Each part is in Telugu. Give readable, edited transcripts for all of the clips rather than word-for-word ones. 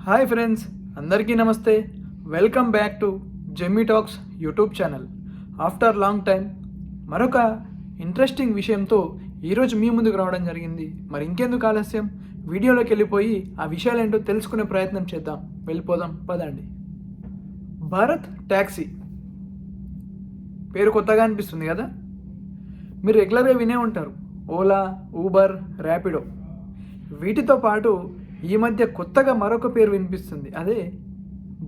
హాయ్ ఫ్రెండ్స్, అందరికీ నమస్తే. Welcome back to Jemmy Talks YouTube channel. After long time మరొక ఇంట్రెస్టింగ్ విషయంతో ఈరోజు మీ ముందుకు రావడం జరిగింది. మరి ఇంకెందుకు ఆలస్యం, వీడియోలోకి వెళ్ళిపోయి ఆ విషయాలు ఏంటో తెలుసుకునే ప్రయత్నం చేద్దాం. వెళ్ళిపోదాం పదండి. భారత్ ట్యాక్సీ పేరు కొత్తగా అనిపిస్తుంది కదా. మీరు రెగ్యులర్గా వినే ఉంటారు ఓలా, ఊబర్, ర్యాపిడో. వీటితో పాటు ఈ మధ్య కొత్తగా మరొక పేరు వినిపిస్తుంది, అదే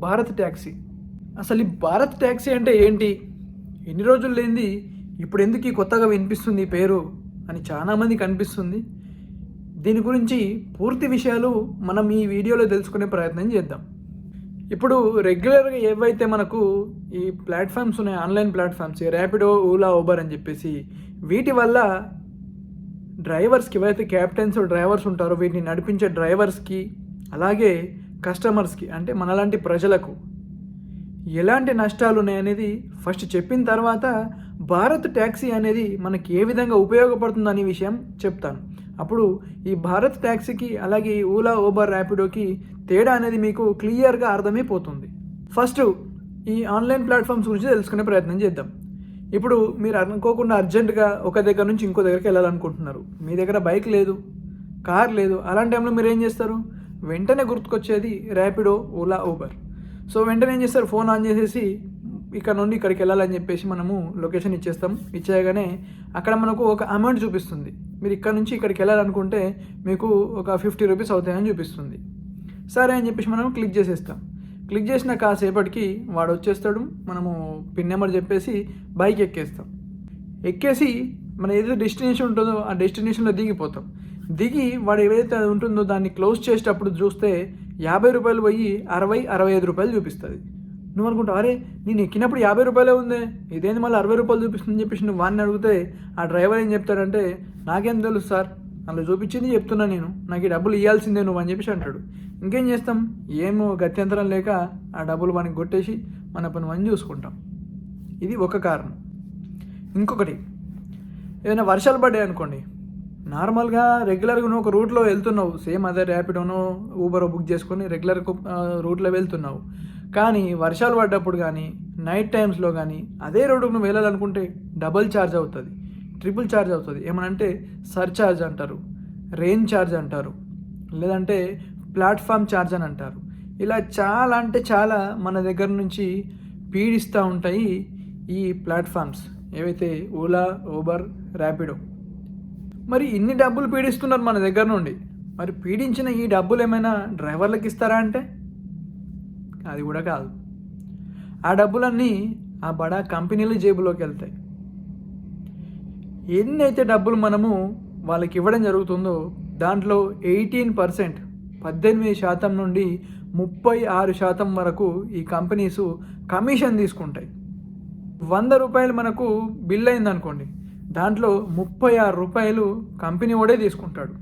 భారత్ ట్యాక్సీ. అసలు ఈ భారత్ ట్యాక్సీ అంటే ఏంటి, ఎన్ని రోజులు లేనిది ఇప్పుడు ఎందుకు ఈ కొత్తగా వినిపిస్తుంది ఈ పేరు అని చాలామందికి అనిపిస్తుంది. దీని గురించి పూర్తి విషయాలు మనం ఈ వీడియోలో తెలుసుకునే ప్రయత్నం చేద్దాం. ఇప్పుడు రెగ్యులర్గా ఏవైతే మనకు ఈ ప్లాట్ఫామ్స్ ఉన్నాయి, online platforms, Rapido, Ola, Uber అని చెప్పేసి, వీటి వల్ల డ్రైవర్స్కి, ఎవరైతే క్యాప్టెన్స్ డ్రైవర్స్ ఉంటారో వీటిని నడిపించే డ్రైవర్స్కి, అలాగే కస్టమర్స్కి అంటే మనలాంటి ప్రజలకు ఎలాంటి నష్టాలు ఉన్నాయనేది ఫస్ట్ చెప్పిన తర్వాత భారత్ ట్యాక్సీ అనేది మనకి ఏ విధంగా ఉపయోగపడుతుందనే విషయం చెప్తాను. అప్పుడు ఈ భారత్ ట్యాక్సీకి అలాగే ఓలా, ఊబర్, ర్యాపిడోకి తేడా అనేది మీకు క్లియర్గా అర్థమైపోతుంది. ఫస్ట్ ఈ ఆన్లైన్ ప్లాట్ఫామ్స్ గురించి తెలుసుకునే ప్రయత్నం చేద్దాం. ఇప్పుడు మీరు అనుకోకుండా అర్జెంటుగా ఒక దగ్గర నుంచి ఇంకో దగ్గరికి వెళ్ళాలనుకుంటున్నారు, మీ దగ్గర బైక్ లేదు, కార్ లేదు. అలాంటి టైంలో మీరు ఏం చేస్తారు, వెంటనే గుర్తుకొచ్చేది ర్యాపిడో, ఓలా, ఊబర్. సో వెంటనే ఏం చేస్తారు, ఫోన్ ఆన్ చేసేసి ఇక్కడ నుండి ఇక్కడికి వెళ్ళాలని చెప్పేసి మనము లొకేషన్ ఇచ్చేస్తాం. ఇచ్చేయగానే అక్కడ మనకు ఒక అమౌంట్ చూపిస్తుంది. మీరు ఇక్కడ నుంచి ఇక్కడికి వెళ్ళాలనుకుంటే మీకు ఒక 50 రూపీస్ అవుతాయని చూపిస్తుంది. సరే అని చెప్పేసి మనం క్లిక్ చేసేస్తాం. క్లిక్ చేసిన కాసేపటికి వాడు వచ్చేస్తాడు. మనము పిన్ నెంబర్ చెప్పేసి బైక్ ఎక్కేస్తాం. ఎక్కేసి మన ఏదైతే డెస్టినేషన్ ఉంటుందో ఆ డెస్టినేషన్లో దిగిపోతాం. దిగి వాడు ఏదైతే ఉంటుందో దాన్ని క్లోజ్ చేసేటప్పుడు చూస్తే 50 రూపాయలు పోయి 60-65 రూపాయలు చూపిస్తుంది. నువ్వు అనుకుంటావు, అరే నేను ఎక్కినప్పుడు 50 రూపాయలే ఉంది, ఇదేంది మళ్ళీ 60 రూపాయలు చూపిస్తుందని చెప్పేసి నువ్వు వాడిని అడిగితే ఆ డ్రైవర్ ఏం చెప్తాడంటే, నాకేం తెలుసు సార్, అందులో చూపించింది చెప్తున్నా, నేను నాకు ఈ డబ్బులు ఇవ్వాల్సిందే నువ్వు అని చెప్పేసి అంటాడు. ఇంకేం చేస్తాం, ఏమో గత్యంతరం లేక ఆ డబ్బులు మనకి కొట్టేసి మన పని మనం చూసుకుంటాం. ఇది ఒక కారణం. ఇంకొకటి, ఏదైనా వర్షాలు పడ్డాయి అనుకోండి, నార్మల్గా రెగ్యులర్గా నువ్వు ఒక రూట్లో వెళ్తున్నావు, సేమ్ అదే ర్యాపిడోనో ఊబరో బుక్ చేసుకొని రెగ్యులర్ రూట్లో వెళ్తున్నావు. కానీ వర్షాలు పడ్డప్పుడు కానీ నైట్ టైమ్స్లో కానీ అదే రోడ్డుకు నువ్వు వెళ్ళాలనుకుంటే డబుల్ ఛార్జ్ అవుతుంది, ట్రిపుల్ ఛార్జ్ అవుతుంది. ఏమనంటే సర్ఛార్జ్ అంటారు, రెయిన్ ఛార్జ్ అంటారు, లేదంటే ప్లాట్ఫామ్ ఛార్జ్ అని అంటారు. ఇలా చాలా అంటే చాలా మన దగ్గర నుంచి పీడిస్తూ ఉంటాయి ఈ ప్లాట్ఫామ్స్, ఏవైతే ఓలా, ఊబర్, ర్యాపిడో. మరి ఇన్ని డబ్బులు పీడిస్తున్నారు మన దగ్గర నుండి, మరి పీడించిన ఈ డబ్బులు ఏమైనా డ్రైవర్లకు ఇస్తారా అంటే అది కూడా కాదు. ఆ డబ్బులన్నీ ఆ బడా కంపెనీల జేబులోకి వెళ్తాయి. ఎన్నైతే డబ్బులు మనము వాళ్ళకి ఇవ్వడం జరుగుతుందో దాంట్లో 18%, 18% నుండి 36% వరకు ఈ కంపెనీసు కమిషన్ తీసుకుంటాయి. 100 రూపాయలు మనకు బిల్ అయిందనుకోండి, దాంట్లో 36 రూపాయలు కంపెనీ వాడే తీసుకుంటాడు.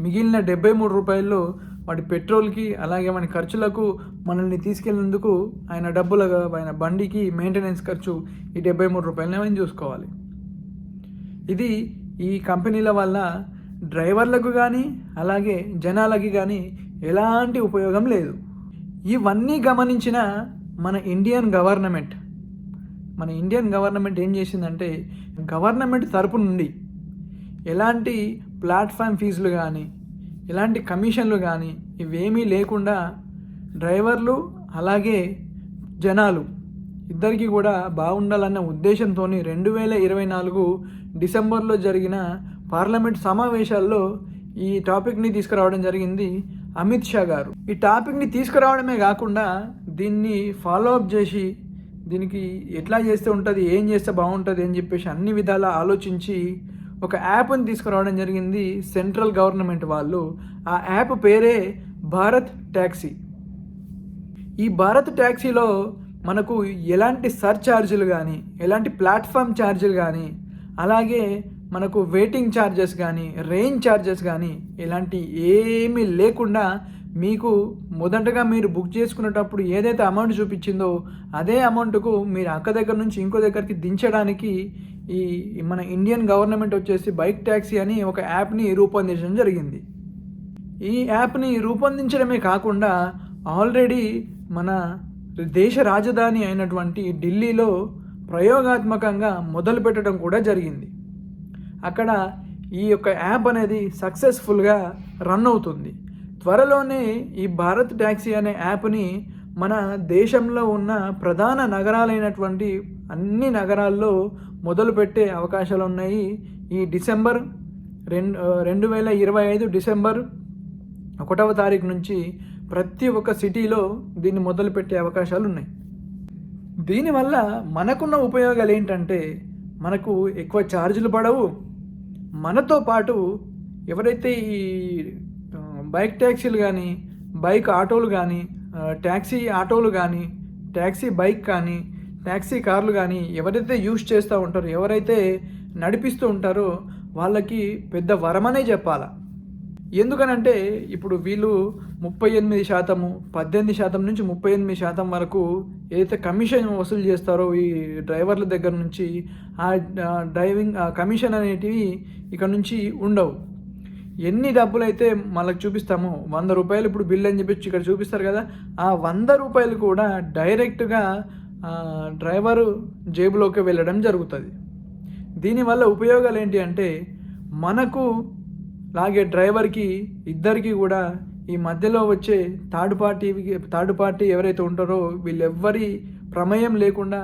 మిగిలిన 73 రూపాయల్లో వాటి పెట్రోల్కి అలాగే మన ఖర్చులకు, మనల్ని తీసుకెళ్ళినందుకు ఆయన డబ్బులుగా, ఆయన బండికి మెయింటెనెన్స్ ఖర్చు, ఈ 73 రూపాయలని మనం చూసుకోవాలి. ఇది ఈ కంపెనీల వల్ల డ్రైవర్లకు కానీ అలాగే జనాలకి కానీ ఎలాంటి ఉపయోగం లేదు. ఇవన్నీ గమనించిన మన ఇండియన్ గవర్నమెంట్ ఏం చేసిందంటే, గవర్నమెంట్ తరపు నుండి ఎలాంటి ప్లాట్ఫామ్ ఫీజులు కానీ ఎలాంటి కమిషన్లు కానీ ఇవేమీ లేకుండా డ్రైవర్లు అలాగే జనాలు ఇద్దరికీ కూడా బాగుండాలన్న ఉద్దేశంతో 2024 డిసెంబర్లో జరిగిన పార్లమెంట్ సమావేశాల్లో ఈ టాపిక్ని తీసుకురావడం జరిగింది అమిత్ షా గారు. ఈ టాపిక్ని తీసుకురావడమే కాకుండా దీన్ని ఫాలో అప్ చేసి దీనికి ఎట్లా చేస్తే ఉంటుంది, ఏం చేస్తే బాగుంటుంది అని చెప్పేసి అన్ని విధాలా ఆలోచించి ఒక యాప్ని తీసుకురావడం జరిగింది సెంట్రల్ గవర్నమెంట్ వాళ్ళు. ఆ యాప్ పేరే భారత్ ట్యాక్సీ. ఈ భారత్ ట్యాక్సీలో మనకు ఎలాంటి సర్ఛార్జీలు కానీ ఎలాంటి ప్లాట్ఫామ్ ఛార్జీలు కానీ అలాగే మనకు వెయిటింగ్ ఛార్జెస్ కానీ రెయిన్ ఛార్జెస్ కానీ ఇలాంటి ఏమీ లేకుండా మీకు మొదటగా మీరు బుక్ చేసుకునేటప్పుడు ఏదైతే అమౌంట్ చూపించిందో అదే అమౌంట్కు మీరు అక్క దగ్గర నుంచి ఇంకో దగ్గరికి దించడానికి ఈ మన ఇండియన్ గవర్నమెంట్ వచ్చేసి బైక్ ట్యాక్సీ అని ఒక యాప్ని రూపొందించడం జరిగింది. ఈ యాప్ని రూపొందించడమే కాకుండా ఆల్రెడీ మన దేశ రాజధాని అయినటువంటి ఢిల్లీలో ప్రయోగాత్మకంగా మొదలుపెట్టడం కూడా జరిగింది. అక్కడ ఈ యొక్క యాప్ అనేది సక్సెస్ఫుల్గా రన్ అవుతుంది. త్వరలోనే ఈ భారత్ ట్యాక్సీ అనే యాప్ని మన దేశంలో ఉన్న ప్రధాన నగరాలైనటువంటి అన్ని నగరాల్లో మొదలుపెట్టే అవకాశాలు ఉన్నాయి. ఈ డిసెంబర్ 2025 డిసెంబర్ 1వ తారీఖు నుంచి ప్రతి ఒక్క సిటీలో దీన్ని మొదలుపెట్టే అవకాశాలు ఉన్నాయి. దీనివల్ల మనకున్న ఉపయోగాలు ఏంటంటే, మనకు ఎక్కువ ఛార్జీలు పడవు. మనతో పాటు ఎవరైతే ఈ బైక్ ట్యాక్సీలు కానీ, బైక్ ఆటోలు కానీ, ట్యాక్సీ ఆటోలు కానీ, ట్యాక్సీ బైక్ కానీ, ట్యాక్సీ కార్లు కానీ ఎవరైతే యూజ్ చేస్తూ ఉంటారో, ఎవరైతే నడిపిస్తూ ఉంటారో వాళ్ళకి పెద్ద వరమనే చెప్పాల. ఎందుకనంటే ఇప్పుడు వీళ్ళు 38%, 18% నుంచి 38% వరకు ఏదైతే కమిషన్ వసూలు చేస్తారో ఈ డ్రైవర్ల దగ్గర నుంచి, ఆ డ్రైవింగ్ కమిషన్ అనేటివి ఇక్కడ నుంచి ఉండవు. ఎన్ని డబ్బులు అయితే మనకు చూపిస్తామో, 100 రూపాయలు ఇప్పుడు బిల్ అని చెప్పి ఇక్కడ చూపిస్తారు కదా, ఆ 100 రూపాయలు కూడా డైరెక్ట్గా డ్రైవరు జేబులోకి వెళ్ళడం జరుగుతుంది. దీనివల్ల ఉపయోగాలు ఏంటి అంటే, మనకు లాగే డ్రైవర్కి ఇద్దరికి కూడా ఈ మధ్యలో వచ్చే థర్డ్ పార్టీ ఎవరైతే ఉంటారో వీళ్ళెవ్వరి ప్రమేయం లేకుండా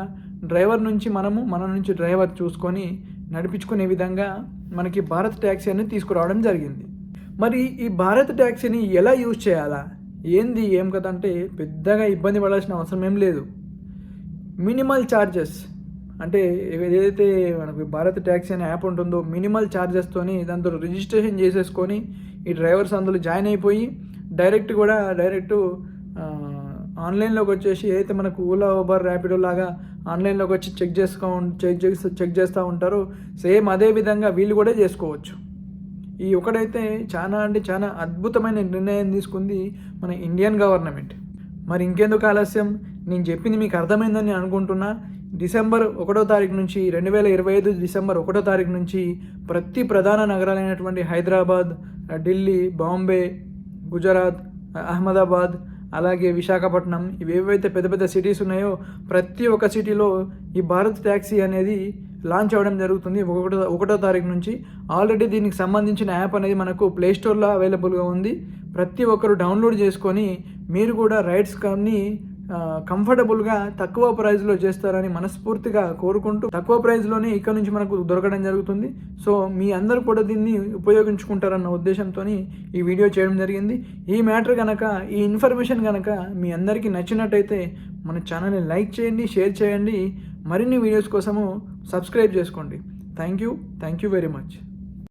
డ్రైవర్ నుంచి మన నుంచి డ్రైవర్ చూసుకొని నడిపించుకునే విధంగా మనకి భారత్ ట్యాక్సీ అనేది తీసుకురావడం జరిగింది. మరి ఈ భారత్ ట్యాక్సీని ఎలా యూజ్ చేయాలా, ఏం కదంటే పెద్దగా ఇబ్బంది పడాల్సిన అవసరం ఏం లేదు. మినిమల్ ఛార్జెస్ అంటే ఏదైతే మనకు భారత్ ట్యాక్సీ అనే యాప్ ఉంటుందో, మినిమల్ ఛార్జెస్తోని దాంతో రిజిస్ట్రేషన్ చేసేసుకొని ఈ డ్రైవర్స్ అందులో జాయిన్ అయిపోయి డైరెక్ట్ ఆన్లైన్లోకి వచ్చేసి ఏదైతే మనకు ఓలా, ఊబర్, ర్యాపిడో లాగా ఆన్లైన్లోకి వచ్చి చెక్ చేస్తూ ఉంటారో సేమ్ అదే విధంగా వీళ్ళు కూడా చేసుకోవచ్చు. ఈ ఒకటైతే చాలా అద్భుతమైన నిర్ణయం తీసుకుంది మన ఇండియన్ గవర్నమెంట్. మరి ఇంకెందుకు ఆలస్యం, నేను చెప్పింది మీకు అర్థమైందని అనుకుంటున్నా. డిసెంబర్ 1వ తారీఖు నుంచి 2025 డిసెంబర్ 1వ తారీఖు నుంచి ప్రతి ప్రధాన నగరాలైనటువంటి హైదరాబాద్, ఢిల్లీ, బాంబే, గుజరాత్, అహ్మదాబాద్, అలాగే విశాఖపట్నం, ఇవేవైతే పెద్ద సిటీస్ ఉన్నాయో ప్రతి ఒక్క సిటీలో ఈ భారత్ ట్యాక్సీ అనేది లాంచ్ అవ్వడం జరుగుతుంది 1వ తారీఖు నుంచి. ఆల్రెడీ దీనికి సంబంధించిన యాప్ అనేది మనకు ప్లేస్టోర్లో అవైలబుల్గా ఉంది. ప్రతి ఒక్కరు డౌన్లోడ్ చేసుకొని మీరు కూడా రైడ్స్ కానీ కంఫర్టబుల్గా తక్కువ ప్రైస్లో చేస్తారని మనస్ఫూర్తిగా కోరుకుంటూ, తక్కువ ప్రైస్లోనే ఇక్కడ నుంచి మనకు దొరకడం జరుగుతుంది. సో మీ అందరూ కూడా దీన్ని ఉపయోగించుకుంటారన్న ఉద్దేశంతో ఈ వీడియో చేయడం జరిగింది. ఈ మ్యాటర్ కనుక, ఈ ఇన్ఫర్మేషన్ కనుక మీ అందరికీ నచ్చినట్టయితే మన ఛానల్ని లైక్ చేయండి, షేర్ చేయండి. మరిన్ని వీడియోస్ కోసము సబ్స్క్రైబ్ చేసుకోండి. Thank you very much.